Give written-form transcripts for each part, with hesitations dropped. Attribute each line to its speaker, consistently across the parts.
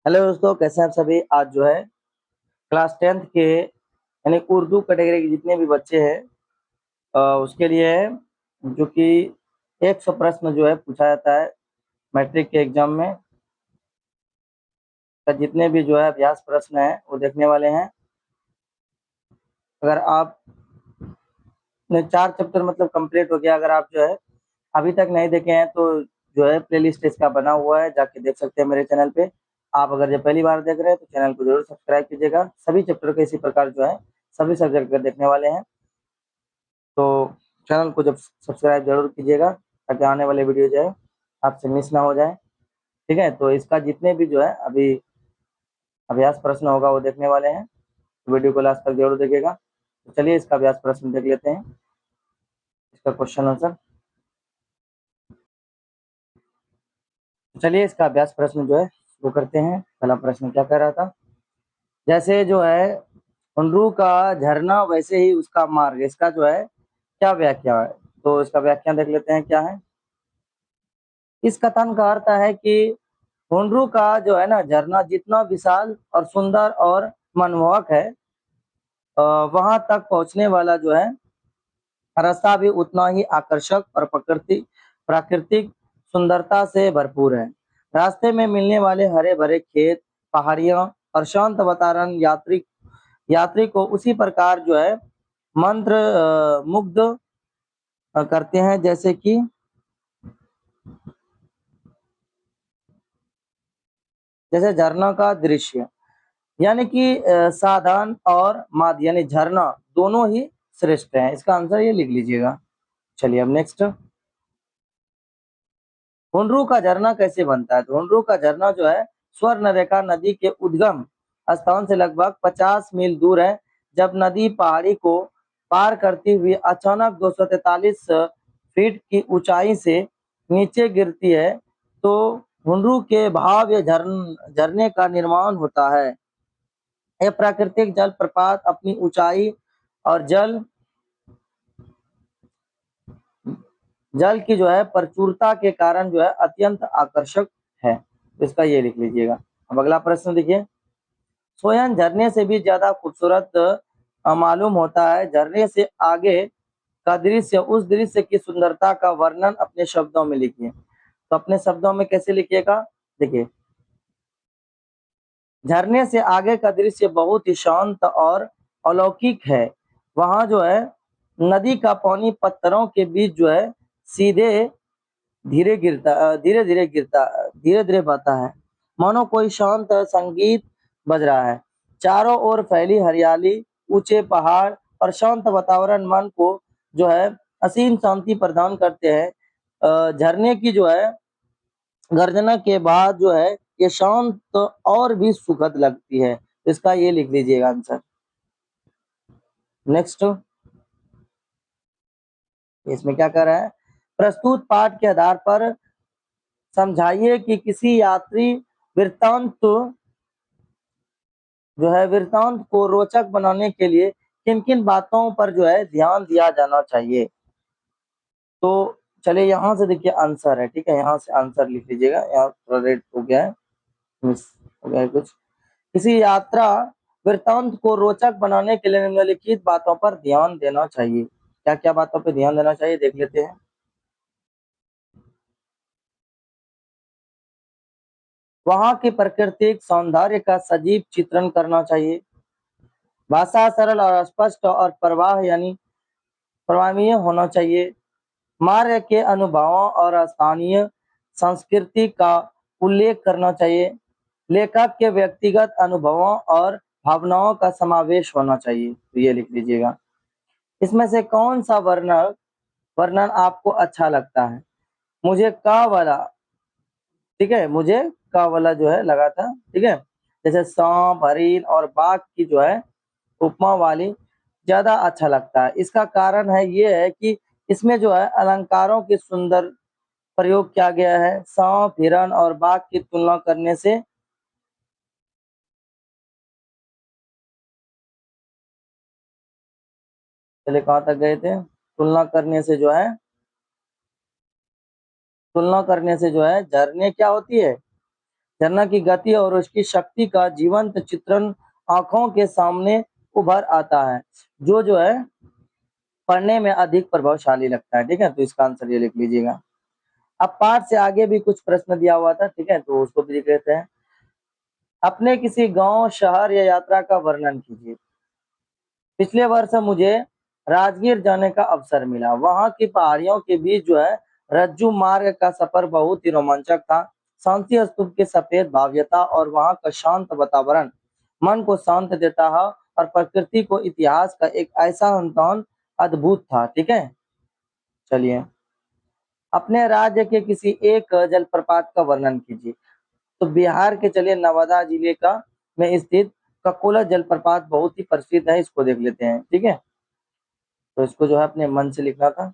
Speaker 1: Hello दोस्तों, कैसे हैं आप सभी। आज जो है क्लास 10th के यानी उर्दू कैटेगरी के जितने भी बच्चे हैं उसके लिए है जो कि 100 प्रश्न जो है पूछा जाता है मैट्रिक के एग्जाम में। तो जितने भी जो है अभ्यास प्रश्न हैं वो देखने वाले हैं। अगर आप ने 4 चैप्टर मतलब कंप्लीट हो गया, अगर आप जो है अभी तक नहीं देखे हैं तो जो है प्लेलिस्ट इसका बना हुआ है, जाके देख सकते हैं मेरे चैनल पे। आप अगर जब पहली बार देख रहे हैं तो चैनल को जरूर सब्सक्राइब कीजिएगा। सभी चैप्टर के इसी प्रकार जो है सभी सब्जेक्ट का देखने वाले हैं, तो चैनल को जब सब्सक्राइब जरूर कीजिएगा ताकि आने वाले वीडियो जो है आपसे मिस ना हो जाए। ठीक है, तो इसका जितने भी जो है अभी अभ्यास प्रश्न होगा वो देखने वाले हैं, तो वीडियो को लास्ट तक जरूर देखिएगा। तो चलिए इसका अभ्यास प्रश्न देख लेते हैं, इसका क्वेश्चन आंसर। चलिए इसका अभ्यास प्रश्न जो है वो करते हैं। पहला प्रश्न क्या कह रहा था, जैसे जो है हुंडरू का झरना वैसे ही उसका मार्ग, इसका जो है क्या व्याख्या है। तो इसका व्याख्या देख लेते हैं क्या है। इस कथन का अर्थ है कि हुंडरू का जो है ना झरना जितना विशाल और सुंदर और मनमोहक है, वहां तक पहुंचने वाला जो है रास्ता भी उतना ही आकर्षक और प्राकृतिक सुंदरता से भरपूर है। रास्ते में मिलने वाले हरे भरे खेत, पहाड़ियां और शांत वातावरण यात्री को उसी प्रकार जो है मंत्र मुग्ध करते हैं जैसे झरना का दृश्य। यानी कि साधन और माध्य यानी झरना दोनों ही श्रेष्ठ हैं। इसका आंसर ये लिख लीजिएगा। चलिए अब नेक्स्ट, हुंडरू का झरना कैसे बनता है। तो हुंडरू का झरना जो है स्वर्णरेखा नदी के उद्गम स्थान से लगभग 50 मील दूर है। जब नदी पहाड़ी को पार करती हुई अचानक 243 फीट की ऊंचाई से नीचे गिरती है, तो हुंडरू के भाव या झरने का निर्माण होता है। यह प्राकृतिक जल प्रपात अपनी ऊंचाई और जल की जो है प्रचुरता के कारण जो है अत्यंत आकर्षक है। तो इसका ये लिख लीजिएगा। अब अगला प्रश्न देखिए, स्वयं झरने से भी ज्यादा खूबसूरत मालूम होता है। झरने से आगे का दृश्य, उस दृश्य की सुंदरता का वर्णन अपने शब्दों में लिखिए। तो अपने शब्दों में कैसे लिखिएगा, देखिए, झरने से आगे का दृश्य बहुत ही शांत और अलौकिक है। वहां जो है नदी का पानी पत्थरों के बीच जो है सीधे धीरे धीरे बहता है, मानो कोई शांत संगीत बज रहा है। चारों ओर फैली हरियाली, ऊंचे पहाड़ और शांत वातावरण मन को जो है असीम शांति प्रदान करते हैं। झरने की जो है गर्जना के बाद जो है ये शांत और भी सुखद लगती है। इसका ये लिख लीजिएगा आंसर। नेक्स्ट, इसमें क्या कर रहा है, प्रस्तुत पाठ के आधार पर समझाइए कि किसी यात्री वृत्तांत जो है वृत्तांत को रोचक बनाने के लिए किन किन बातों पर जो है ध्यान दिया जाना चाहिए। तो चलिए यहाँ से देखिए आंसर है। ठीक है, यहाँ से आंसर लिख लीजिएगा। यहाँ थोड़ा रेड हो गया है, मिस हो गया है कुछ। किसी यात्रा वृत्तांत को रोचक बनाने के लिए निम्नलिखित बातों पर ध्यान देना चाहिए। क्या क्या बातों पर ध्यान देना चाहिए देख लेते हैं। वहां के प्राकृतिक सौंदर्य का सजीव चित्रण करना चाहिए। भाषा सरल और स्पष्ट और प्रवाहनीय होना चाहिए। मार्ग के अनुभवों और स्थानीय संस्कृति का उल्लेख करना चाहिए। लेखक के व्यक्तिगत अनुभवों और भावनाओं का समावेश होना चाहिए। तो ये लिख लीजिएगा। इसमें से कौन सा वर्णन आपको अच्छा लगता है। मुझे का वाला, ठीक है, मुझे का वाला जो है लगा था। ठीक है, जैसे सांप, हरिन और बाघ की जो है उपमा वाली ज्यादा अच्छा लगता है। इसका कारण है ये है कि इसमें जो है अलंकारों की सुंदर प्रयोग किया गया है। सांप, हिरण और बाघ की तुलना करने से पहले कहाँ तक गए थे, तुलना करने से जो है झरने क्या होती है, झरना की गति और उसकी शक्ति का जीवंत चित्रण आंखों के सामने उभर आता है, जो है पढ़ने में अधिक प्रभावशाली लगता है। ठीक है, तो इसका आंसर ये लिख लीजिएगा। अब पाठ से आगे भी कुछ प्रश्न दिया हुआ था, ठीक है, तो उसको भी लिख लेते हैं। अपने किसी गांव, शहर या यात्रा का वर्णन कीजिए। पिछले वर्ष मुझे राजगीर जाने का अवसर मिला। वहां की पहाड़ियों के बीच जो है रज्जू मार्ग का सफर बहुत ही रोमांचक था। शांति स्तूप की सफेद भव्यता और वहां का शांत वातावरण मन को शांत देता है, और प्रकृति को इतिहास का एक ऐसा संतान अद्भुत था। ठीक है, चलिए। अपने राज्य के किसी एक जलप्रपात का वर्णन कीजिए। तो बिहार के, चलिए, नवादा जिले का में स्थित ककोला जलप्रपात बहुत ही प्रसिद्ध है, इसको देख लेते हैं। ठीक है, तो इसको जो है अपने मन से लिखना था।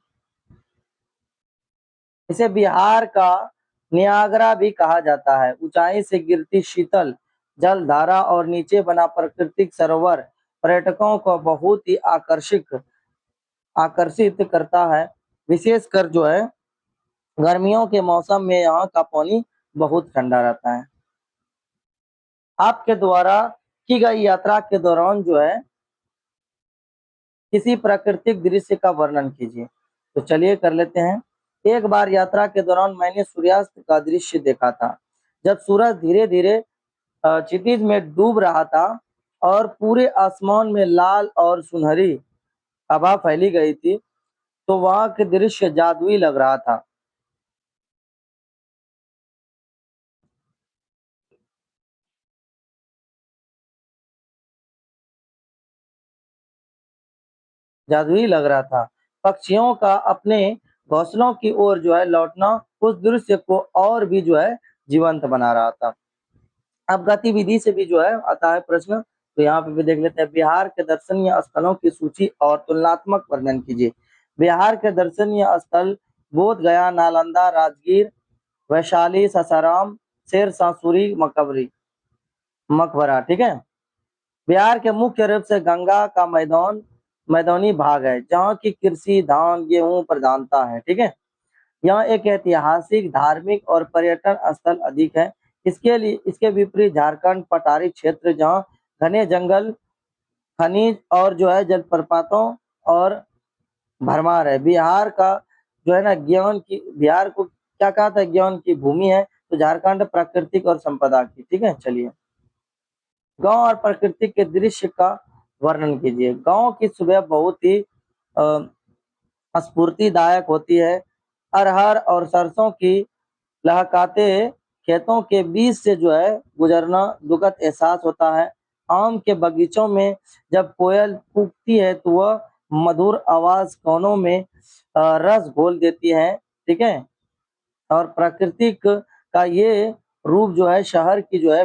Speaker 1: इसे बिहार का नियाग्रा भी कहा जाता है। ऊंचाई से गिरती शीतल जल धारा और नीचे बना प्राकृतिक सरोवर पर्यटकों को बहुत ही आकर्षित करता है। विशेषकर जो है गर्मियों के मौसम में यहाँ का पानी बहुत ठंडा रहता है। आपके द्वारा की गई यात्रा के दौरान जो है किसी प्राकृतिक दृश्य का वर्णन कीजिए। तो चलिए कर लेते हैं। एक बार यात्रा के दौरान मैंने सूर्यास्त का दृश्य देखा था। जब सूरज धीरे धीरे क्षितिज में डूब रहा था और पूरे आसमान में लाल और सुनहरी आभा फैली गई थी, तो वहां के दृश्य जादुई लग रहा था। जादुई लग रहा था। पक्षियों का अपने घोंसलों की ओर जो है लौटना उस दृश्य को और भी जो है जीवंत बना रहा था। अब गतिविधि से भी जो है आता है प्रश्न, तो यहाँ पे भी देख लेते हैं। बिहार के दर्शनीय स्थलों की सूची और तुलनात्मक वर्णन कीजिए। बिहार के दर्शनीय स्थल बोध गया, नालंदा, राजगीर, वैशाली, सासाराम, शेरशाह सूरी, मकबरा। ठीक है, बिहार के मुख्य रूप से गंगा का मैदानी भाग है, जहाँ की कृषि, धान, गेहूं प्रधानता है। ठीक है, यहाँ एक ऐतिहासिक, धार्मिक और पर्यटन स्थल अधिक है। इसके विपरीत झारखंड पठारी क्षेत्र, जहाँ घने जंगल, खनिज और जो है जलप्रपातों और भरमार है। बिहार का जो है ना बिहार को क्या कहा था, ज्ञान की भूमि है। तो झारखंड प्राकृतिक और संपदा की। ठीक है, चलिए। गांव और प्रकृति के दृश्य का वर्णन कीजिए। गांव की सुबह बहुत ही स्फूर्तिदायक होती है। अरहर और सरसों की लहकाते खेतों के बीच से जो है गुजरना दुखद एहसास होता है। आम के बगीचों में जब कोयल कूकती है तो वह मधुर आवाज कानों में रस घोल देती है। ठीक है, और प्राकृतिक का ये रूप जो है शहर की जो है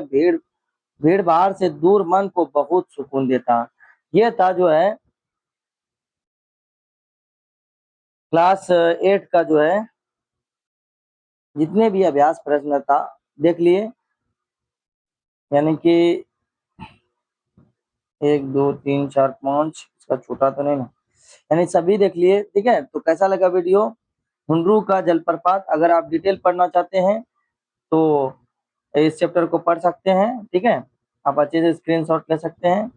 Speaker 1: भीड़ भाड़ से दूर मन को बहुत सुकून देता। ये था जो है क्लास 8 का जो है जितने भी अभ्यास प्रश्न था देख लिए, यानी कि 1 2 3 4 5, इसका छोटा तो नहीं ना, यानी सभी देख लिए। ठीक है, तो कैसा लगा वीडियो? हुंडरू का जलप्रपात, अगर आप डिटेल पढ़ना चाहते हैं तो इस चैप्टर को पढ़ सकते हैं। ठीक है, आप अच्छे से स्क्रीनशॉट ले सकते हैं।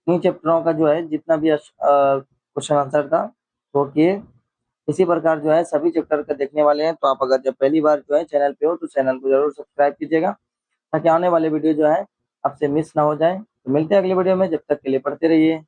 Speaker 1: इन चैप्टरों का जो है जितना भी क्वेश्चन आंसर था वो किए। इसी प्रकार जो है सभी चैप्टर का देखने वाले हैं, तो आप अगर जब पहली बार जो है चैनल पे हो तो चैनल को जरूर सब्सक्राइब कीजिएगा, ताकि आने वाले वीडियो जो है आपसे मिस ना हो जाए। तो मिलते हैं अगले वीडियो में, जब तक के लिए पढ़ते रहिए।